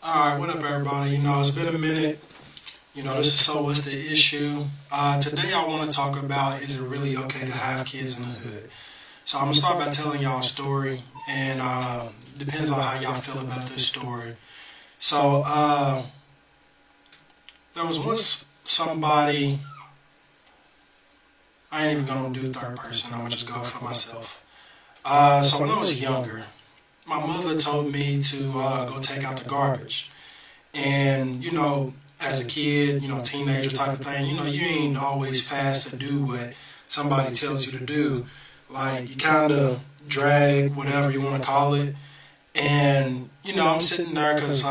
Alright, what up everybody? It's been a minute. This is So What's the Issue? Today I want to talk about, is it really okay to have kids in the hood? So I'm going to start by telling y'all a story, and depends on how y'all feel about this story. So, there was once somebody, I ain't even going to do third person, I'm going to just go for myself. So when I was younger, my mother told me to go take out the garbage. And, as a kid, teenager type of thing, you ain't always fast to do what somebody tells you to do. Like, you kind of drag, whatever you want to call it. And, I'm sitting there because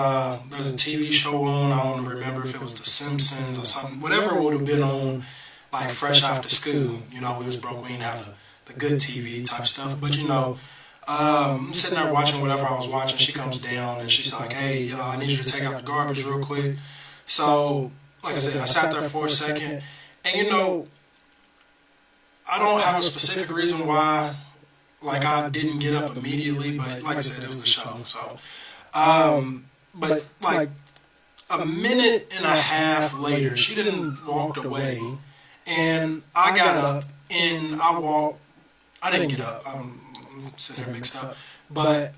there's a TV show on. I don't remember if it was The Simpsons or something. Whatever would have been on, like, fresh after school. We was broke. We didn't have the good TV type stuff. But, I'm sitting there watching whatever I was watching. She comes down and she's like, hey, I need you to take out the garbage real quick. So, like I said, I sat there for a second. And, I don't have a specific reason why, like, I didn't get up immediately. But, like I said, it was the show. So, but, like, a minute and a half later, she didn't walked away. And I got up and I walked. I didn't get up. I'm sitting here mixed up, but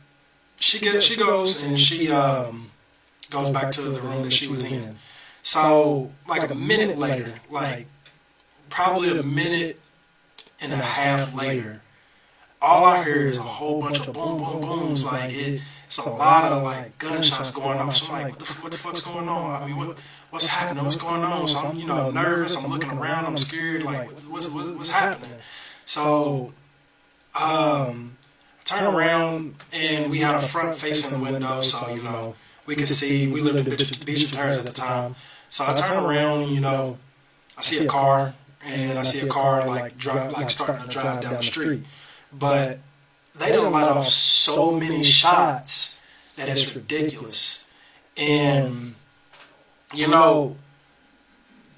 she goes and she goes back to the room that she was in. So like a minute later, like probably a minute and a half later, all I hear is a whole bunch of boom boom booms. Like it's a lot of like gunshots going off. So I'm like, what the fuck's going on? I mean, what's happening? What's going on? So I'm nervous. I'm looking around. I'm scared. Like what's happening? So I turn around and we had a front facing window, so we could see. We lived in Beach Terrace at the time, so I turn around and I see a car, and I see a car like starting to drive down the street, but they done let off so many shots that it's ridiculous. And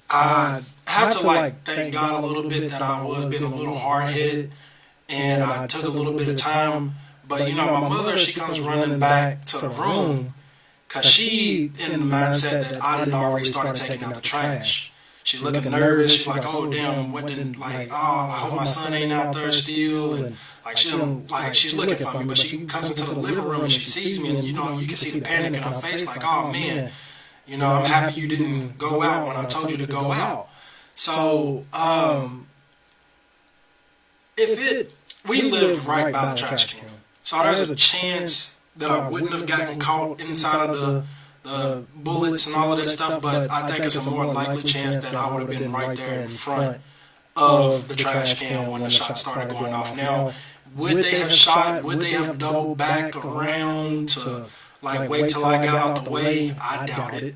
I have to like thank God a little bit that I was being a little hard headed. And I took a little bit of time, but my mother, she comes running back to the room because she in the mindset that I didn't already started taking out the trash. She's looking nervous. She's like, "Oh damn, what didn't like? Oh, I hope my son ain't out there still." And like she don't like she's looking for me, but she comes into the living room and she sees me, and you can see the panic in her face, like, "Oh man, I'm happy you didn't go out when I told you to go out." So we lived right by the trash can, so there's a chance that I wouldn't have gotten caught inside of the bullets and all of that stuff, but I think it's a more likely chance that I would have been right there in front of the trash can when the shots started going off. Now, would they have shot? Would they have doubled back around to like wait till I got out the way? I doubt it.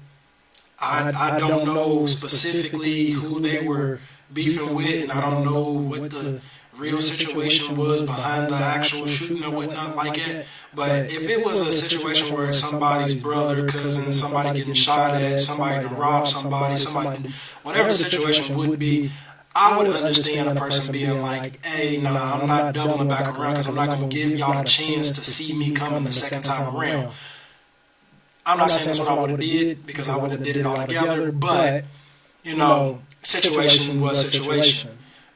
I don't know specifically who they were beefing with, and I don't know what the real situation was behind the actual shooting or whatnot like that. But if it was a situation where somebody's brother, cousin, somebody getting shot at, somebody to rob somebody, whatever the situation would be, I would understand a person being like, hey, nah, I'm not doubling back around because I'm not going to give y'all a chance to see me coming the second time around. I'm not saying that's what I would have did because I would have did it all together, but, situation was situation.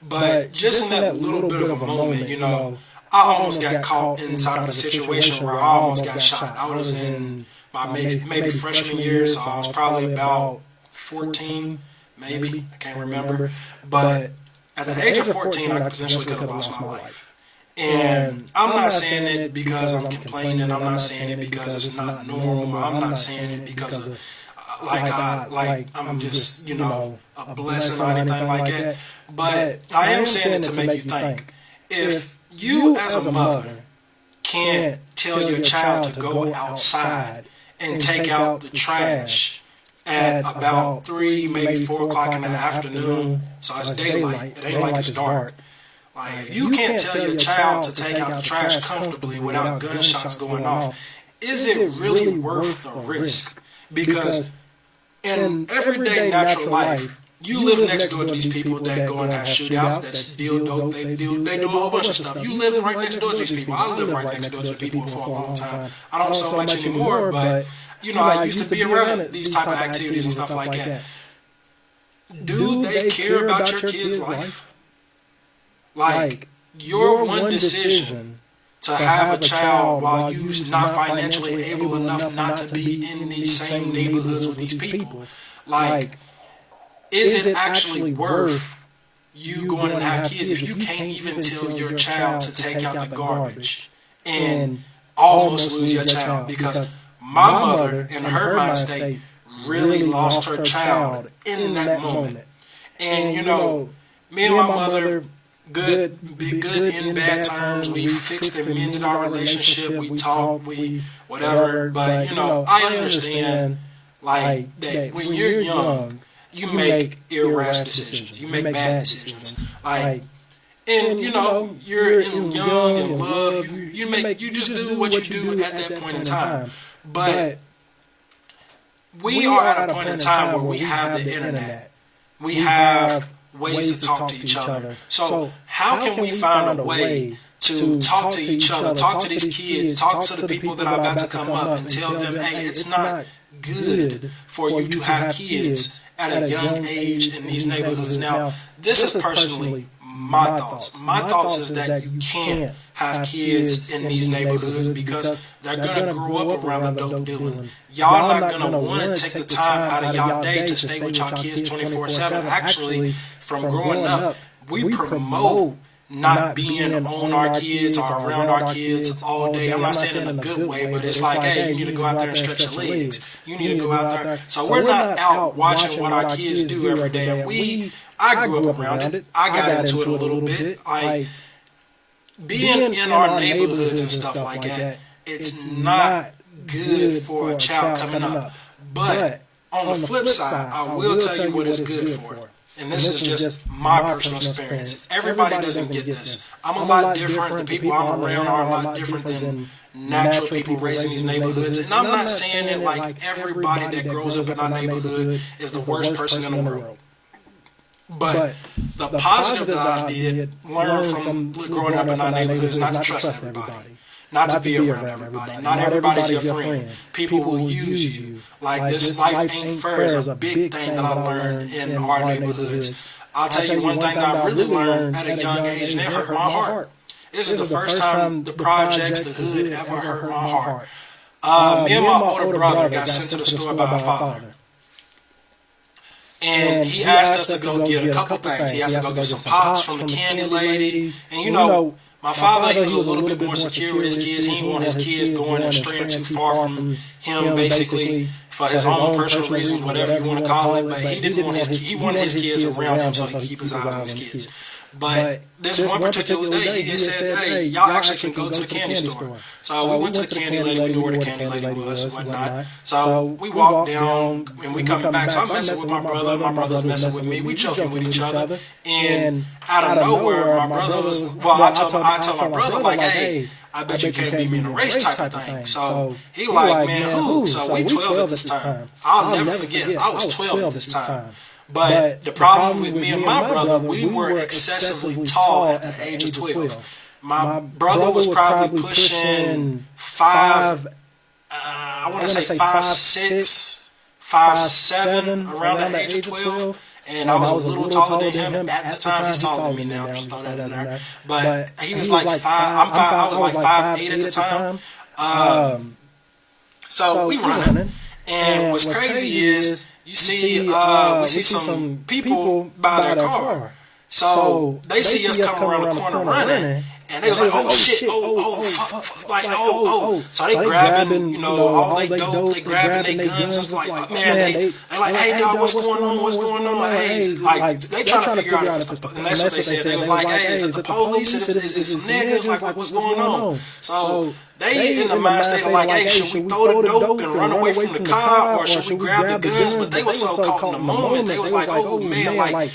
But just in that little bit of a moment, I almost got caught inside of a situation where I almost got shot. I was in my maybe freshman year, so I was probably about 14, maybe. I can't remember. But at the age of 14, I potentially could have lost my life. And I'm not saying it because I'm complaining. I'm not saying it because it's not normal. I'm not saying it because of I'm just, a blessing or anything like that. But I am saying it to make you think. If you as a mother can't tell your child to go outside and take out the trash at about 3, maybe 4 o'clock in the afternoon, so it's daylight, it ain't like it's dark. Like, if you can't tell your child to take out the trash comfortably without gunshots going off, is it really worth the risk? Because in everyday natural life, you live next door to these people that go and have shootouts, that steal dope, they do a whole bunch of stuff. You live right next door to these people. I live right next door to people for a long time. I don't so much anymore, but I used to be around these type of activities and stuff like that. Do they care about your kid's life? Like, your one decision to have a child while you're not financially able enough not to be in these same neighborhoods with these people, like, is it actually worth you going and have kids if you can't even tell your child to take out the garbage and almost lose your child? Because my mother, in her mind state, really lost her child in that moment. And me and my mother, good in bad terms. We fixed and mended our relationship. We talked, we whatever. But I understand like that when you're young, you make irrational decisions. You make bad decisions. Like, and you're young and love. You just do what you do at that point in time. But we are at a point in time where we have the internet. We have ways to talk to each other. So how can we find a way to talk to each other, talk to these kids, talk to the people that are about to come up and tell them, hey, it's not good for you to have kids at a young age in these neighborhoods. Now, this is personally my thoughts. My thoughts is that you can't have kids in these neighborhoods because they're going to grow up around the dope dealing. Y'all not going to want to take the time out of y'all day to stay with y'all kids 24/7. Actually, from growing up, we promote not being on our kids or around our kids all day. I'm not saying in a good way, but it's like, hey, you need to go out there and stretch your legs. You need to go out there. So we're not out watching what our kids do every day. And I grew up around it. I got into it a little bit. Like, being in our neighborhoods and stuff like that, it's not good for a child coming up. But on the flip side, I will tell you what it's good for. And this is just my personal experience. Everybody doesn't get this. I'm a lot different. The people I'm around are a lot different than natural people raised in these neighborhoods. And I'm not saying that like everybody that grows up in our neighborhood is the worst person in the world. But the positive that I did learn from growing up in our neighborhood is not to trust everybody. Not to be around everybody. Not everybody's your friend. People will use you. Like, this life ain't fair is a big thing that I learned in our neighborhoods. I'll tell you one thing that I really learned at a young age, and it hurt my heart. This is the first time the projects, the hood, ever hurt my heart. Me and my older brother got sent to the store by my father. And he asked us to go get a couple things. He asked to go get some pops from the candy lady. And my father, he was a little bit more secure with his kids. He didn't want his kids going and straying too far from him, basically, for his own personal reasons, whatever you want to call it. But he wanted his kids around him so he could keep his eyes on his kids. But this one particular day, he said, hey, y'all actually can go to the candy store. So we went to the candy lady. We knew where the candy lady was and whatnot. So we walked down and we coming back. So I'm messing with my brother. My brother's messing with me. We joking with each other. And out of nowhere, my brother was, I told my brother, like, hey, I bet you can't beat me in a race type of thing. So he like, man, who? So we 12 at this time. I'll never forget. I was 12 at this time. But the problem with me and my brother, we were excessively tall at the age of 12. My brother was probably pushing 5, I want to say 5'6", 5'7", around the age of 12. And I was a little taller than him at the time. He's taller than me now. Just throw that in there. But he was like 5. I was like 5'8" at the time. So we running. And what's crazy is, we see some people by their car. So they see us come around the corner running, and they was like, oh shit, fuck, like, So they grabbing, all they dope, they grabbing their guns. It's like, man, they like, hey dog, what's going on? Hey, like, they trying to figure out if it's the, and that's what they said. They was like, hey, is it the police? Is it some niggas? Like, what's going on? So they in the mind state of like, hey, should we throw the dope and run away from the car, or should we grab the guns? But they were so caught in the moment. They was like, oh man, like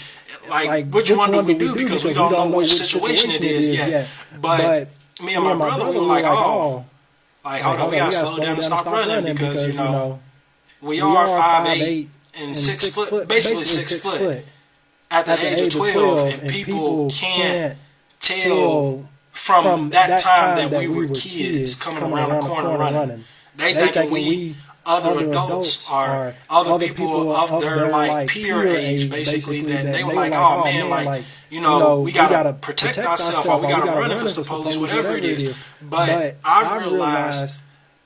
which one do we do? Because we don't know which situation it is yet. But me and my brother, we were like, hold on, we gotta slow down and stop running because we are 5'8" and 6 foot, basically 6 foot at the age of 12, and people can't tell from that time that we were kids coming around the corner running. They thinking we other adults or other people of their like peer age, basically, that they were like, oh man, like, you know, we gotta protect ourselves, or we gotta run if it's the police, whatever it is. But I realized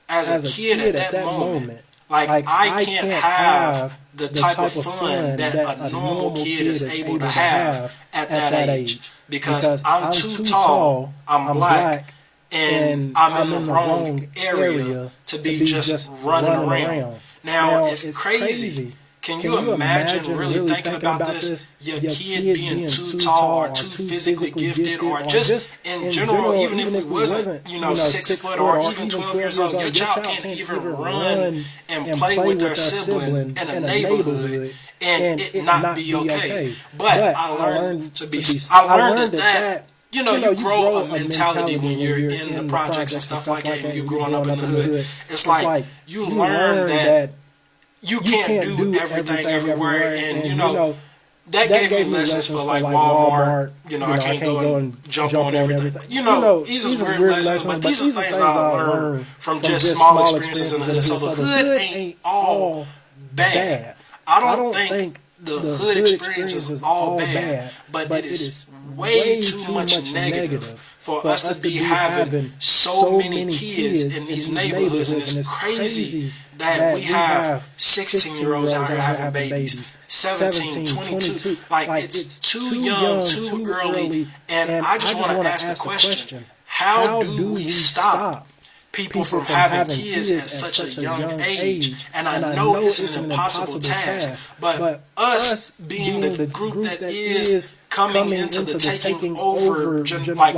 as a kid at that moment, like, I can't have the type of fun that a normal kid is able to have at that age, because I'm too tall, I'm black, and I'm in the wrong area to be just running around. Now, it's crazy. Can you imagine really thinking about this? Your kid being too tall or too physically gifted, or just in general, even if we wasn't, you know, 6 foot or even 12 years old, your child can't even run and play with their sibling in a neighborhood and it not be okay. But I learned that you know, you grow a mentality when you're in the projects and stuff like that, and you growing up in the hood. It's like you learn that you can't do everything everywhere, and you know, that gave me lessons for like Walmart. You know, I can't go and jump on everything. You know, these are weird lessons, but these are things that I learned from just small experiences in the hood. So the hood ain't all bad. I don't think the hood experience is all bad, but it is way too much negative for us to be having so many kids in these neighborhoods. And it's crazy that we have 16-year-olds out here having babies, 17, 22. Like, it's too young, too early. And I just want to ask the question, how do we stop people from having kids at such a young age? And I know it's an impossible task, but us being the group that is coming into the taking over, like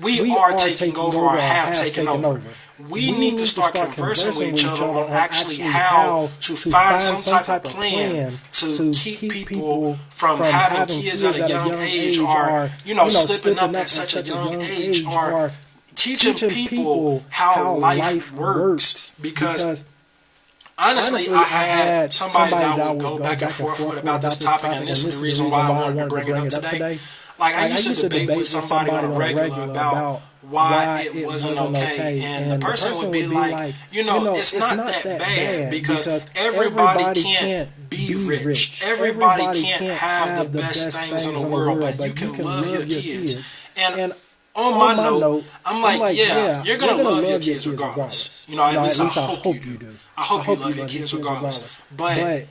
we are taking over or have taken over. We need to start conversing with each other on actually how to find some type of plan to keep people from having kids at a young age, or, you know, slipping up at such a young age, or teaching people how life works. Because honestly, I had somebody that I would go back and forth with about this topic, and this is the reason why I wanted to bring it up today. Like, I used to debate with somebody on a regular about why it wasn't okay, and the person would be like, you know, it's not that bad, because everybody can't be rich, everybody can't have the best things in the world, but you can love your kids. And on my note, I'm like, yeah, you're gonna love your kids regardless. You know, at least I hope you do. I hope you love your kids regardless. But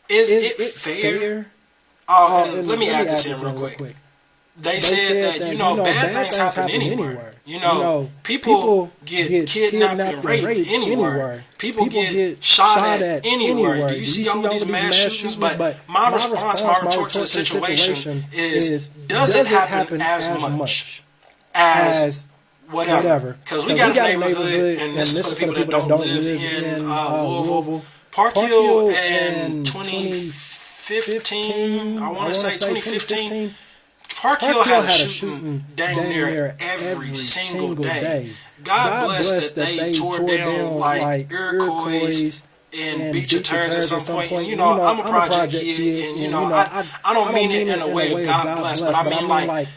is it fair? Oh, and let me add this in real quick. They said that, you know, bad things happen anywhere. You know, people get kidnapped and raped anywhere. People get shot at anywhere. Do you see all of these mass shootings? But my response, my retort to the situation is, does it happen as much as whatever? Because we got a neighborhood, and this is for the people that don't live in Louisville. Park Hill in 2015, I want to say 2015, Park Hill had a shooting dang near every single day. God bless that they tore down like Iroquois and Beecher Terrace at some point. And, you know, I'm a project kid, and, you know, I don't mean it in a way of God bless, but I mean like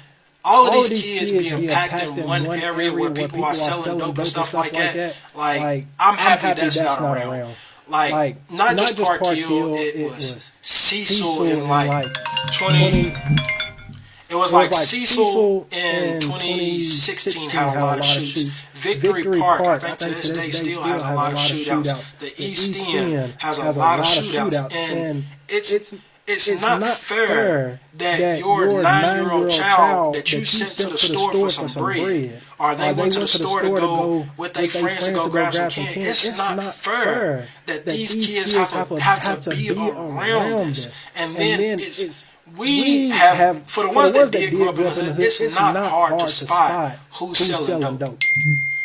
all of these kids being packed in one area where people are selling dope and stuff like that. Like, I'm happy that's not around. Like, not just Park Hill, it was Cecil in like 20... It was like Cecil in 2016 had a lot of shoots. Victory Park, I think to this day, still has a lot of shootouts. The East End has a lot of shootouts. And it's not fair that your 9-year-old child that you sent to the store for some bread, or they went to the store to go with their friends to go grab some candy. It's not fair that these kids have to be around this. And then we have, for the ones that did grow up in the hood, it's not hard to spot who's selling dope.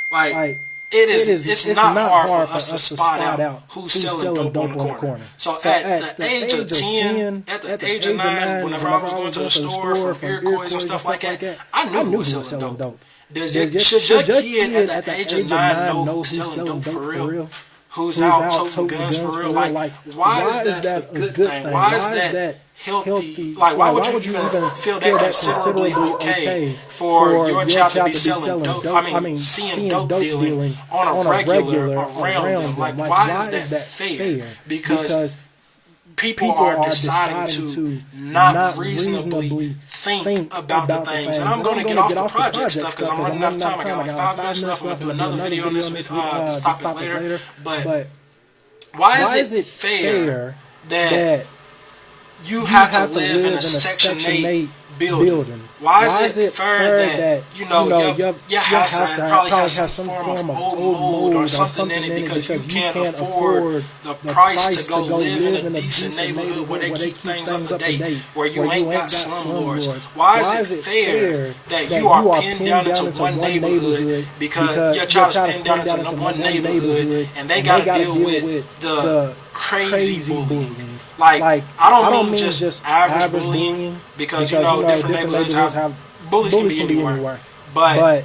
Like, it's not hard for us to spot out who's selling dope on the corner. So at the age of 10, at the age of 9, whenever I was going to the store for Iroquois and stuff like that, I knew who was selling dope. Should your kid at the age of 9 know who's selling dope for real? who's out toting guns for real. Like, why is that a good thing? Why is that healthy? Like, why would you even feel that considerably okay for your child to be selling dope? I mean, seeing dope dealing on a regular around them. Like, why is that fair? Because people are deciding to not reasonably think about the things. And I'm going to get off the project stuff because I'm running out of time. I got like 5 minutes left. I'm going to do another video on this topic later. But why is it fair that you have to live in a Section 8 building? Why is it fair that, you know, your house probably has some form of old mold or something in it because you can't afford the price to go live in a decent neighborhood where they keep things up to date, where you ain't got slumlords? Why is it fair that you are pinned down into one neighborhood because your child is pinned down into one neighborhood and they got to deal with the crazy bullying? Like, I don't mean just average bullying, because, you know, different neighborhoods have bullies can be anywhere. But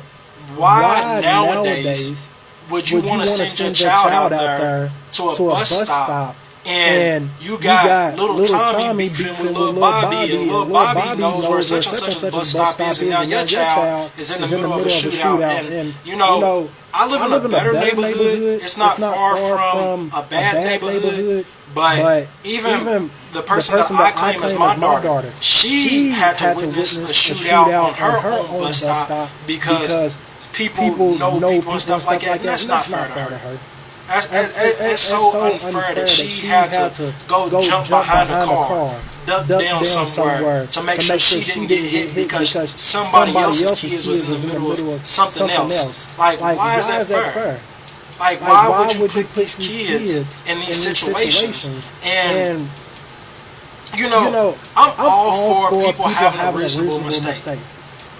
why nowadays would you want to send your child out there to a bus stop and you got little Tommy beefing with little Bobby, and little Bobby knows where such and such a bus stop is, and now your child is in the middle of a shootout? And you know, I live in a better neighborhood. It's not far from a bad neighborhood. But even the person that I claim as my daughter, she had to witness a shootout on her own bus stop because people know people and stuff like that, and that's not fair to her. It's so unfair that she had to go jump behind a car, duck down somewhere to make sure she didn't get hit because somebody else's kids was in the middle of something else. Like, why is that fair? Like, why would you put these kids in these situations? And, you know, I'm all for people having a reasonable mistake.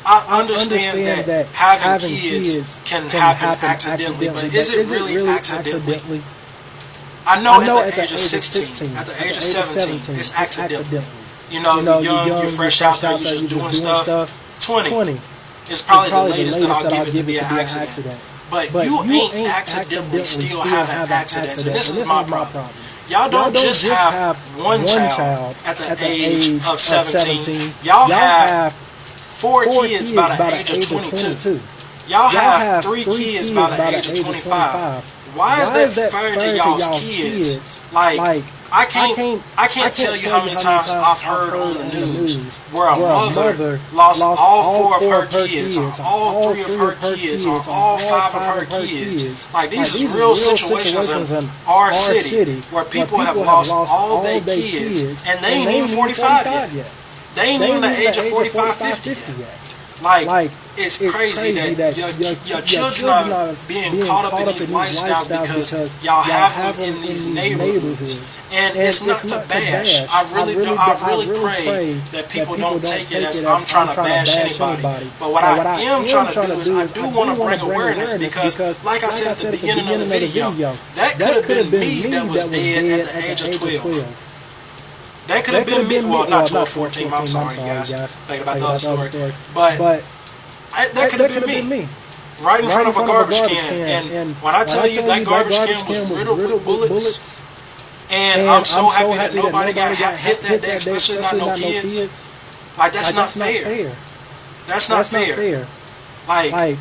I understand that having kids can happen accidentally, but is it really accidentally? I know at the age of 16, at the age of 17, it's accidental. You know, you're young, you're fresh out there, you're just doing stuff. 20 is probably the latest that I'll give it to be an accident. But you ain't accidentally still having accidents, and this is my problem. Y'all don't just have one child at the age of 17. Y'all have 4 kids by the age of 22. Y'all have 3 kids by the age of 25. Why is that fair to y'all's kids? Like, I can't tell you how many times I've heard on the news where a mother lost all 4 of her kids, or all 3 of her kids, or all 5 of her kids. Like, these is real situations in our city where people have lost all their kids, and they ain't even 45 yet. They ain't even the age of 45, 50 yet. Like, it's crazy that your children are being caught up in these lifestyles because y'all have them in these neighborhoods. And it's not to bash. I really pray that people don't take it as I'm trying to bash anybody. But what I am trying to do is I do want to bring awareness because, like I said at the beginning of the video, that could have been me that was dead at the age of 12. That could have been me. Well, not 12, 14. I'm sorry, guys. Think about the other story. But that could have been me. Right in front of a garbage can. And when I tell you that garbage can was riddled with bullets, and I'm so happy that nobody got hit that day, especially not no kids. Like, that's not fair. That's not fair. Like,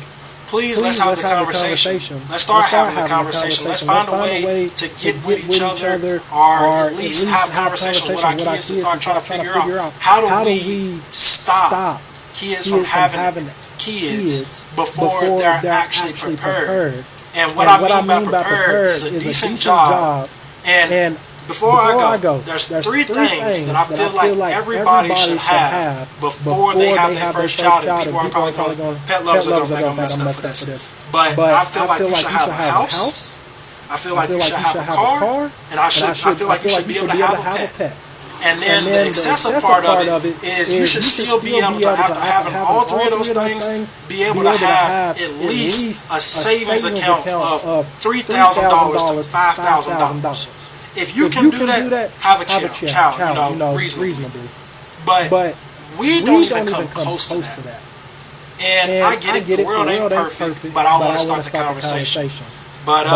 please, let's have the conversation. Let's start having the conversation. Let's find a way to get with each other, or at least have conversations with our kids to start trying to figure out how do we stop kids from having kids before they're actually prepared. And what I mean by prepared is a decent job. And before I go, there's 3 things that I feel like everybody should have before they have their first child. And people are probably going, pet lovers are going to mess up for this. But I feel like you should have a house. I feel like you should have a car. And I feel like you should be able to have a pet. And then the excessive part of it is you should still be able to, after having all 3 of those things, be able to have at least a savings account of $3,000 to $5,000. If you can do that, have a child, you know, reasonably. But we don't even come close to that. And I get it, the world ain't perfect, but I want to start the conversation. But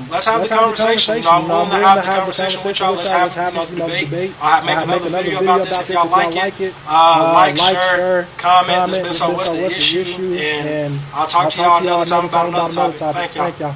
let's have the conversation. You know, I'm willing to have the conversation with y'all. Let's have the debate. I'll make another video about this if y'all like it. Like, share, comment. There's been so what's the issue, and I'll talk to y'all another time about another topic. Thank y'all.